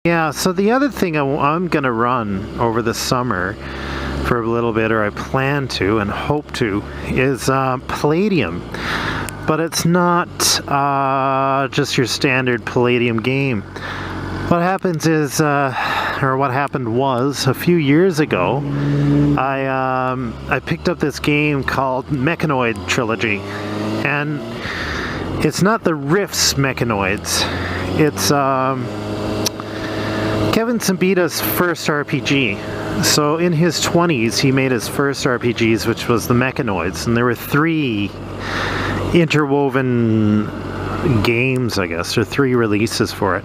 Yeah, so the other thing I'm going to run over the summer for a little bit, or I plan to and hope to, is Palladium. But it's not just your standard Palladium game. What happens is, or what happened was, a few years ago, I picked up this game called Mechanoid Trilogy. And it's not the Riffs Mechanoids. It's Kevin Siembieta's first RPG. So in his 20s, he made his first RPGs, which was the Mechanoids, and there were 3 interwoven games, I guess, or 3 releases for it.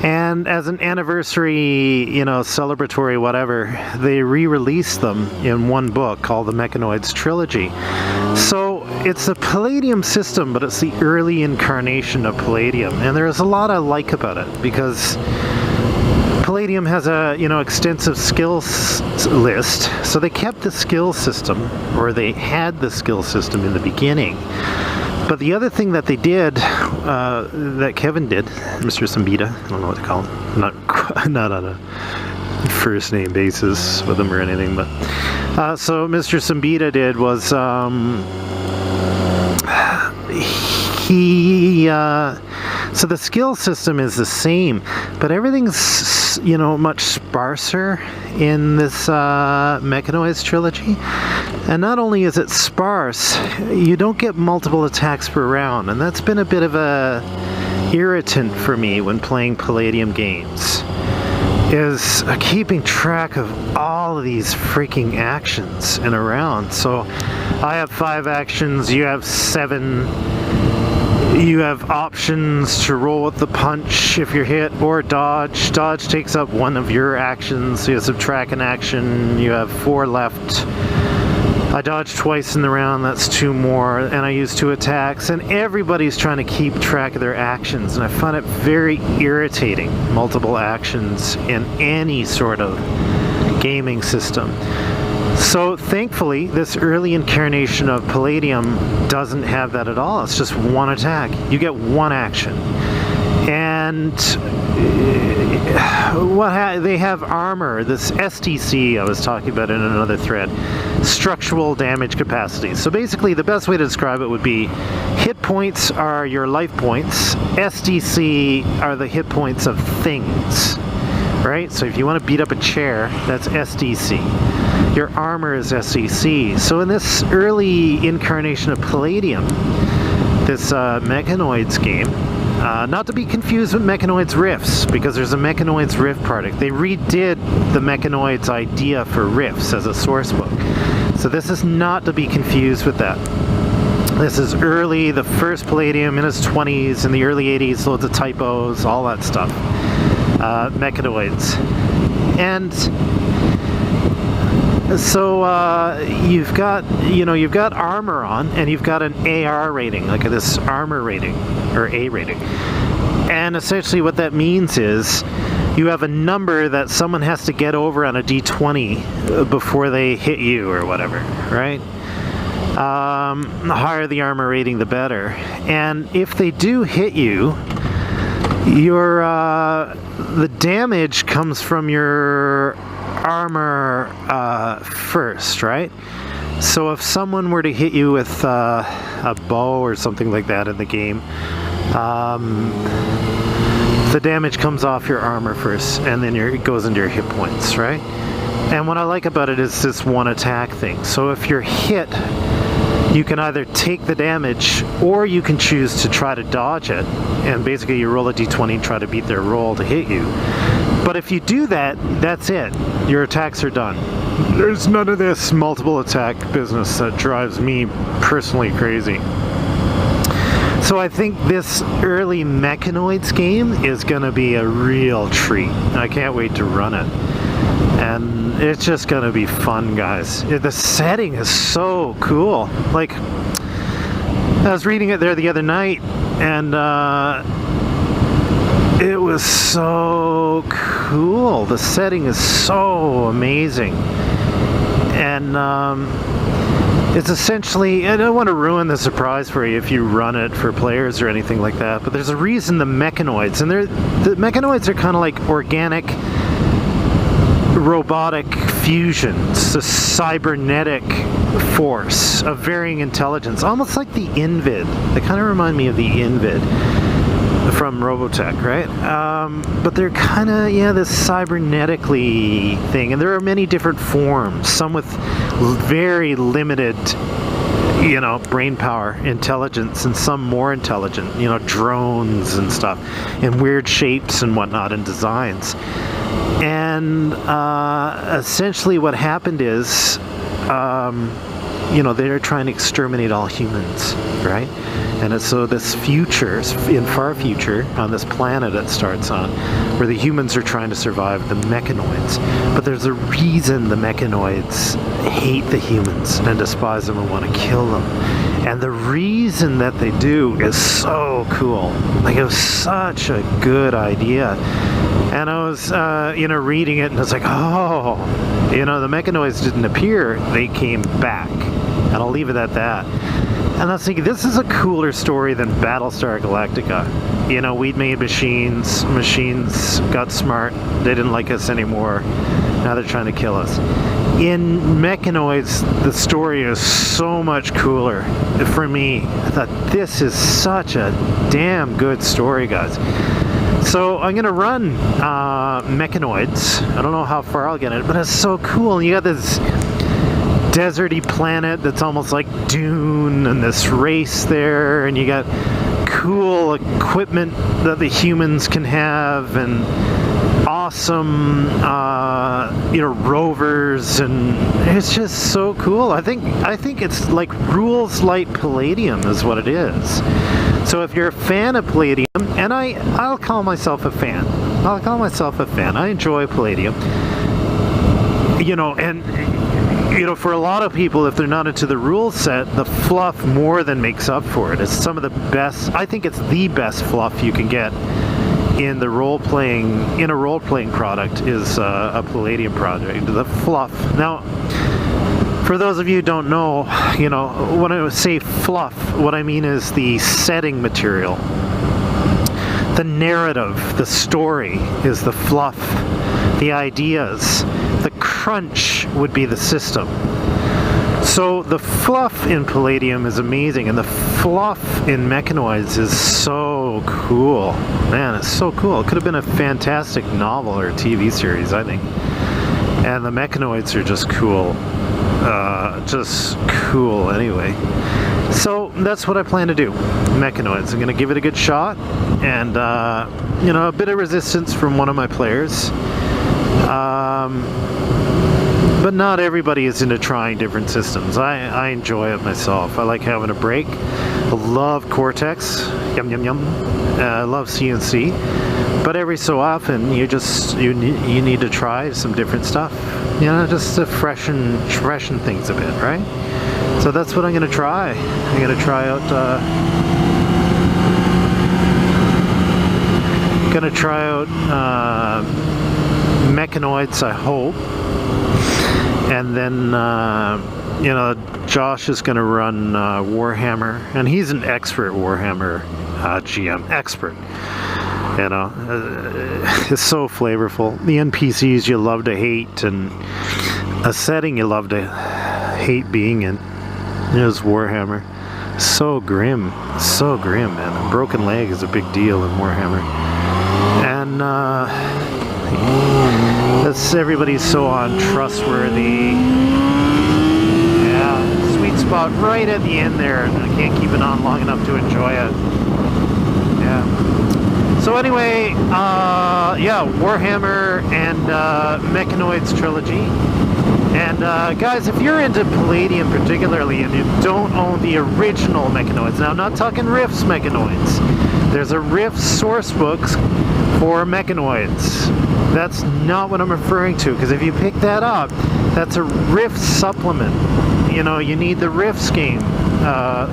And as an anniversary, celebratory whatever, they re-released them in one book called the Mechanoids Trilogy. So it's a Palladium system, but it's the early incarnation of Palladium, and there's a lot I like about it, because Palladium has a extensive skills list, so they kept the skill system, or they had the skill system in the beginning. But the other thing that they did, that Kevin did, Mr. Siembieta, I don't know what to call him, not on a first name basis with him or anything, but so Mr. Siembieta did was so the skill system is the same, but everything's, much sparser in this Mechanoids Trilogy. And not only is it sparse, you don't get multiple attacks per round, and that's been a bit of a irritant for me when playing Palladium games, is keeping track of all of these freaking actions in a round. So I have 5 actions, you have 7. You have options to roll with the punch if you're hit, or dodge. Dodge takes up 1 of your actions, so you subtract an action. You have 4 left. I dodged twice in the round, that's 2 more, and I used 2 attacks, and everybody's trying to keep track of their actions, and I find it very irritating, multiple actions in any sort of gaming system. So thankfully, this early incarnation of Palladium doesn't have that at all. It's just 1 attack. You get 1 action. And they have armor, this SDC I was talking about in another thread, structural damage capacity. So basically the best way to describe it would be hit points are your life points, SDC are the hit points of things, right? So if you want to beat up a chair, that's SDC. Your armor is SDC. So in this early incarnation of Palladium, this Mechanoids game, not to be confused with Mechanoids Riffs, because there's a Mechanoids Riff product. They redid the Mechanoids idea for Riffs as a source book. So this is not to be confused with that. This is early, the first Palladium in his 20s, in the early 80s, loads of typos, all that stuff. Mechanoids. And so you've got armor on, and you've got an AR rating, like this armor rating, or A rating. And essentially what that means is you have a number that someone has to get over on a D20 before they hit you or whatever, right? The higher the armor rating, the better. And if they do hit you, the damage comes from your armor first, right? So if someone were to hit you with a bow or something like that in the game, the damage comes off your armor first, and then it goes into your hit points, right? And what I like about it is this 1 attack thing. So if you're hit, you can either take the damage, or you can choose to try to dodge it, and basically you roll a d20 and try to beat their roll to hit you. But if you do that, that's it. Your attacks are done. There's none of this multiple attack business that drives me personally crazy. So I think this early Mechanoids game is going to be a real treat. I can't wait to run it. And it's just going to be fun, guys. The setting is so cool. Like, I was reading it there the other night, and it was so cool. The setting is so amazing. And It's essentially, I don't want to ruin the surprise for you if you run it for players or anything like that, but there's a reason the mechanoids, and the mechanoids are kind of like organic robotic fusions, a cybernetic force of varying intelligence, almost like the Invid. They kind of remind me of the Invid from Robotech, right? But they're kind of, yeah, this cybernetically thing, and there are many different forms, some with very limited, you know, brain power, intelligence, and some more intelligent, you know, drones and stuff, in weird shapes and whatnot, and designs. And essentially what happened is, you know, they're trying to exterminate all humans, right? And so this future, in far future, on this planet it starts on, where the humans are trying to survive the mechanoids. But there's a reason the mechanoids hate the humans and despise them and want to kill them. And the reason that they do is so cool. Like, it was such a good idea. And I was, you know, reading it, and it's like, oh, you know, the mechanoids didn't appear, they came back. And I'll leave it at that. And I was thinking, this is a cooler story than Battlestar Galactica. You know, we'd made machines got smart, they didn't like us anymore, now they're trying to kill us. In Mechanoids, the story is so much cooler. For me, I thought, this is such a damn good story, guys. So I'm going to run Mechanoids. I don't know how far I'll get it, but it's so cool. You got this deserty planet that's almost like Dune, and this race there, and you got cool equipment that the humans can have, and awesome you know, rovers, and it's just so cool. I think it's like Rules Light Palladium is what it is. So if you're a fan of Palladium, and I'll call myself a fan. I enjoy Palladium. You know, and you know, for a lot of people, if they're not into the rules set, the fluff more than makes up for it. It's some of the best, I think it's the best fluff you can get in a role-playing product is a Palladium project, the fluff. Now, for those of you who don't know, you know, when I say fluff, what I mean is the setting material. The narrative, the story is the fluff. The ideas, the crunch would be the system. So the fluff in Palladium is amazing, and the fluff in Mechanoids is so cool. Man, it's so cool. It could have been a fantastic novel or TV series, I think. And the Mechanoids are just cool. Just cool anyway. So that's what I plan to do. Mechanoids. I'm going to give it a good shot, and you know, a bit of resistance from one of my players. But not everybody is into trying different systems. I enjoy it myself. I like having a break. I love Cortex. Yum yum yum. I love CNC. But every so often, you need to try some different stuff. You know, just to freshen things a bit, right? So that's what I'm going to try. I'm going to try out. Mechanoids, I hope. And then, you know, Josh is going to run Warhammer, and he's an expert Warhammer GM, expert. You know, it's so flavorful. The NPCs you love to hate, and a setting you love to hate being in. Is Warhammer. So grim, man. A broken leg is a big deal in Warhammer. And everybody's so untrustworthy. Yeah, sweet spot right at the end there, and I can't keep it on long enough to enjoy it. Yeah. So anyway, yeah, Warhammer and Mechanoids Trilogy. And guys, if you're into Palladium particularly, and you don't own the original Mechanoids, now I'm not talking Rift's Mechanoids. There's a Rift source book for Mechanoids. That's not what I'm referring to, because if you pick that up, that's a Rift supplement. You know, you need the Rift's game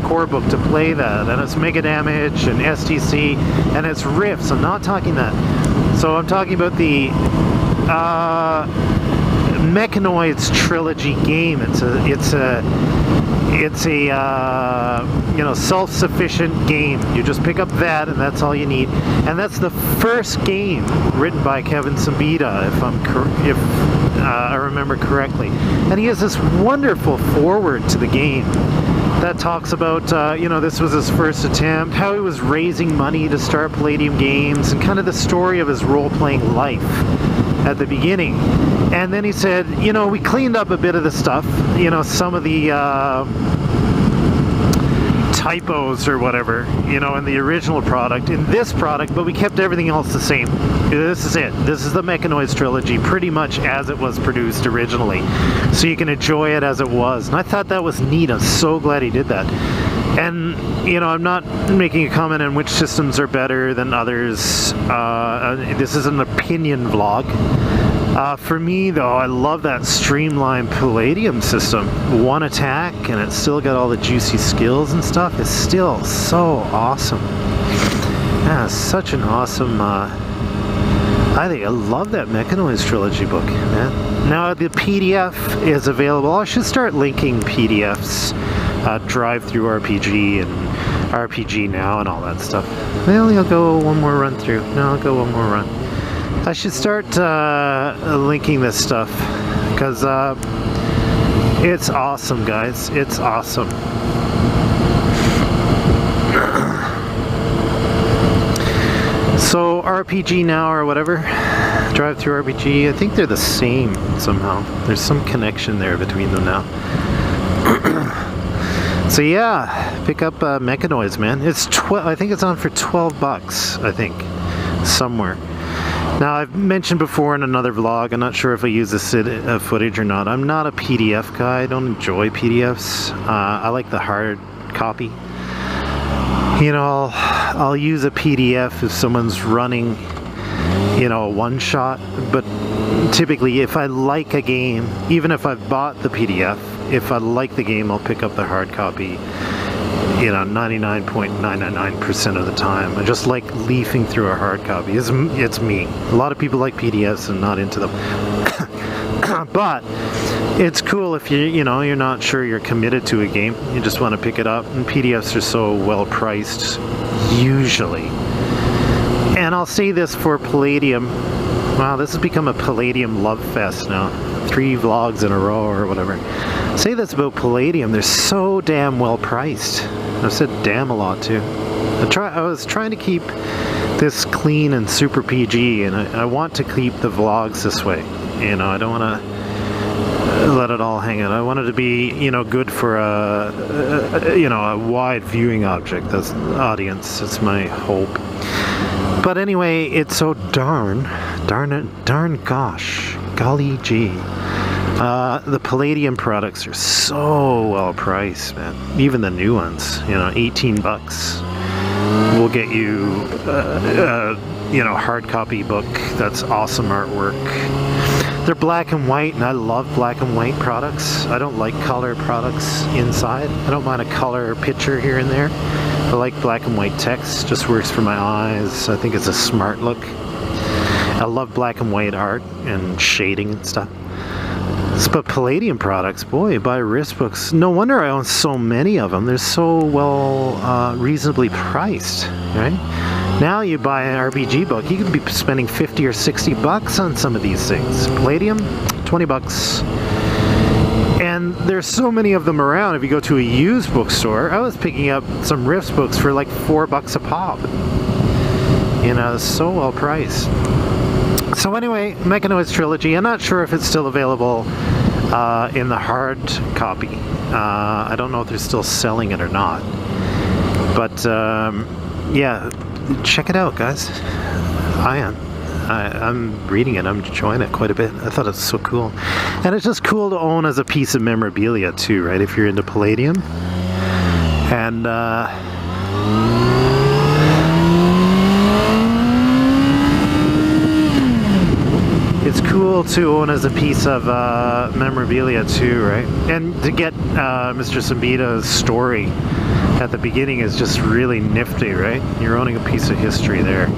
core book to play that, and it's Mega Damage and STC, and it's Rifts. I'm not talking that. So I'm talking about the Mechanoids Trilogy game. It's it's a self-sufficient game. You just pick up that, and that's all you need. And that's the first game written by Kevin Siembieda, if I remember correctly. And he has this wonderful foreword to the game that talks about this was his first attempt, how he was raising money to start Palladium Games, and kind of the story of his role-playing life at the beginning. And then he said, we cleaned up a bit of the stuff, some of the typos or whatever, in the original product, in this product, but we kept everything else the same. This is it. This is the Mechanoids trilogy, pretty much as it was produced originally. So you can enjoy it as it was. And I thought that was neat. I'm so glad he did that. And, I'm not making a comment on which systems are better than others. This is an opinion vlog. For me, though, I love that streamlined Palladium system. One attack, and it's still got all the juicy skills and stuff. It's still so awesome. Yeah, such an awesome... I love that Mechanoids trilogy book, man. Now, the PDF is available. I should start linking PDFs. Drive through RPG and RPG Now and all that stuff. Well, I'll go one more run through. No, I'll go one more run. I should start linking this stuff, because it's awesome, guys. It's awesome. So RPG Now or whatever, Drive Through RPG, I think they're the same somehow. There's some connection there between them now. So yeah, pick up Mechanoids, man. It's I think it's on for $12, I think, somewhere. Now, I've mentioned before in another vlog, I'm not sure if I use this footage or not, I'm not a PDF guy. I don't enjoy PDFs. I like the hard copy. I'll use a PDF if someone's running, a one-shot, but typically if I like a game, even if I've bought the PDF, if I like the game, I'll pick up the hard copy, 99.999% of the time. I just like leafing through a hard copy. It's me. A lot of people like PDFs and not into them. But it's cool if you're not sure you're committed to a game. You just want to pick it up, and PDFs are so well priced, usually. And I'll say this for Palladium. Wow, this has become a Palladium love fest now. 3 vlogs in a row or whatever. Say this about Palladium, they're so damn well priced. I've said damn a lot too. I was trying to keep this clean and super PG, and I want to keep the vlogs this way. I don't want to let it all hang out. I want it to be, good for a wide viewing object. That's the audience. It's my hope. But anyway, it's so darn gosh, golly gee. The Palladium products are so well priced, man. Even the new ones, $18 will get you, hard copy book. That's awesome artwork. They're black and white, and I love black and white products. I don't like color products inside. I don't mind a color picture here and there. I like black and white text. Just works for my eyes. I think it's a smart look. I love black and white art and shading and stuff. But Palladium products, boy, buy wrist books. No wonder I own so many of them. They're so well, reasonably priced, right? Now you buy an RPG book, you could be spending $50 or $60 on some of these things. Palladium, $20. And there's so many of them around. If you go to a used bookstore, I was picking up some Rifts books for like $4 a pop. So well priced. So anyway, Mechanoids Trilogy, I'm not sure if it's still available in the hard copy. I don't know if they're still selling it or not. But yeah, check it out, guys. I am. I'm reading it. I'm enjoying it quite a bit. I thought it was so cool. And it's just cool to own as a piece of memorabilia too, right? If you're into Palladium. And it's cool to own as a piece of memorabilia too, right? And to get Mr. Siembieda's story at the beginning is just really nifty, right? You're owning a piece of history there.